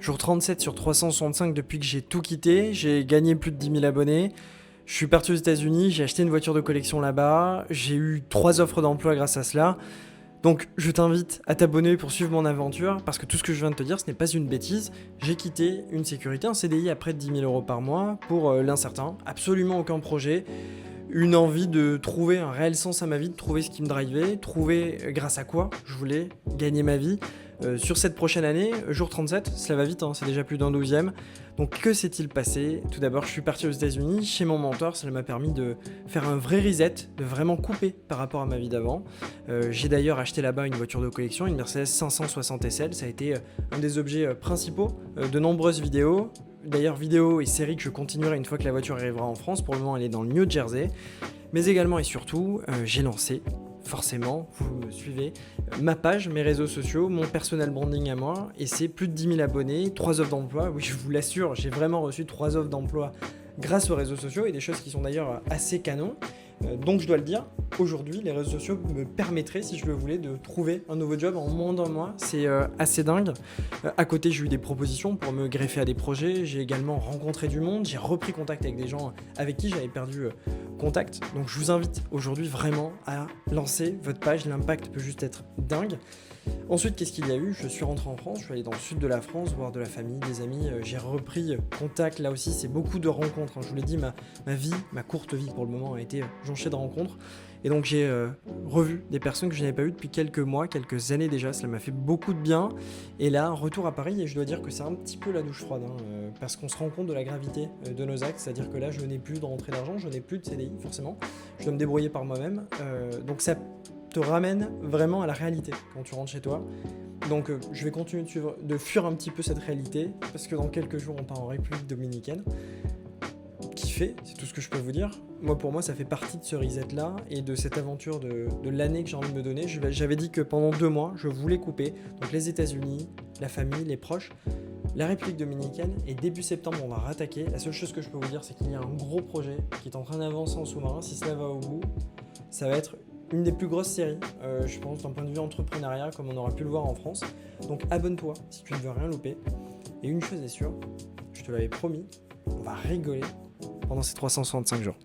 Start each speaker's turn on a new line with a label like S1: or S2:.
S1: Jour 37 sur 365 depuis que j'ai tout quitté, j'ai gagné plus de 10 000 abonnés. Je suis parti aux États-Unis, j'ai acheté une voiture de collection là-bas, j'ai eu 3 offres d'emploi grâce à cela. Donc je t'invite à t'abonner pour suivre mon aventure, parce que tout ce que je viens de te dire, ce n'est pas une bêtise. J'ai quitté une sécurité, un CDI à près de 10 000 euros par mois pour l'incertain, absolument aucun projet. Une envie de trouver un réel sens à ma vie, de trouver ce qui me drivait, trouver grâce à quoi je voulais gagner ma vie. Sur cette prochaine année, jour 37, cela va vite, hein, c'est déjà plus d'un 12e. Donc que s'est-il passé? Tout d'abord, je suis parti aux États-Unis chez mon mentor, cela m'a permis de faire un vrai reset, de vraiment couper par rapport à ma vie d'avant. J'ai d'ailleurs acheté là-bas une voiture de collection, une Mercedes 560 SL, ça a été un des objets principaux de nombreuses vidéos. D'ailleurs, vidéo et série que je continuerai une fois que la voiture arrivera en France. Pour le moment, elle est dans le New Jersey. Mais également et surtout, j'ai lancé, forcément, vous me suivez, ma page, mes réseaux sociaux, mon personal branding à moi. Et c'est plus de 10 000 abonnés, 3 offres d'emploi. Oui, je vous l'assure, j'ai vraiment reçu 3 offres d'emploi grâce aux réseaux sociaux et des choses qui sont d'ailleurs assez canons. Donc je dois le dire, aujourd'hui les réseaux sociaux me permettraient, si je le voulais, de trouver un nouveau job en moins d'un mois. C'est assez dingue. À côté, j'ai eu des propositions pour me greffer à des projets. J'ai également rencontré du monde. J'ai repris contact avec des gens avec qui j'avais perdu contact. Donc je vous invite aujourd'hui vraiment à lancer votre page. L'impact peut juste être dingue. Ensuite, qu'est-ce qu'il y a eu? Je suis rentré en France, je suis allé dans le sud de la France, voir de la famille, des amis. J'ai repris contact, là aussi, c'est beaucoup de rencontres. Je vous l'ai dit, ma vie, ma courte vie pour le moment, a été jonchée de rencontres. Et donc j'ai revu des personnes que je n'avais pas vues depuis quelques mois, quelques années déjà. Cela m'a fait beaucoup de bien. Et là, retour à Paris, et je dois dire que c'est un petit peu la douche froide, parce qu'on se rend compte de la gravité de nos actes. C'est-à-dire que là, je n'ai plus de rentrée d'argent, je n'ai plus de CDI, forcément. Je dois me débrouiller par moi-même. Donc ça te ramène vraiment à la réalité quand tu rentres chez toi. Donc je vais continuer de fuir un petit peu cette réalité, parce que dans quelques jours on part en République dominicaine. Kiffé, c'est tout ce que je peux vous dire. Pour moi ça fait partie de ce reset là et de cette aventure de l'année que j'ai envie de me donner. J'avais dit que pendant 2 mois je voulais couper, donc les États-Unis, la famille, les proches, la République dominicaine, et début septembre on va rattaquer. La seule chose que je peux vous dire, c'est qu'il y a un gros projet qui est en train d'avancer en sous-marin. Si cela va au bout, ça va être une des plus grosses séries, je pense, d'un point de vue entrepreneuriat, comme on aura pu le voir en France. Donc abonne-toi si tu ne veux rien louper. Et une chose est sûre, je te l'avais promis, on va rigoler pendant ces 365 jours.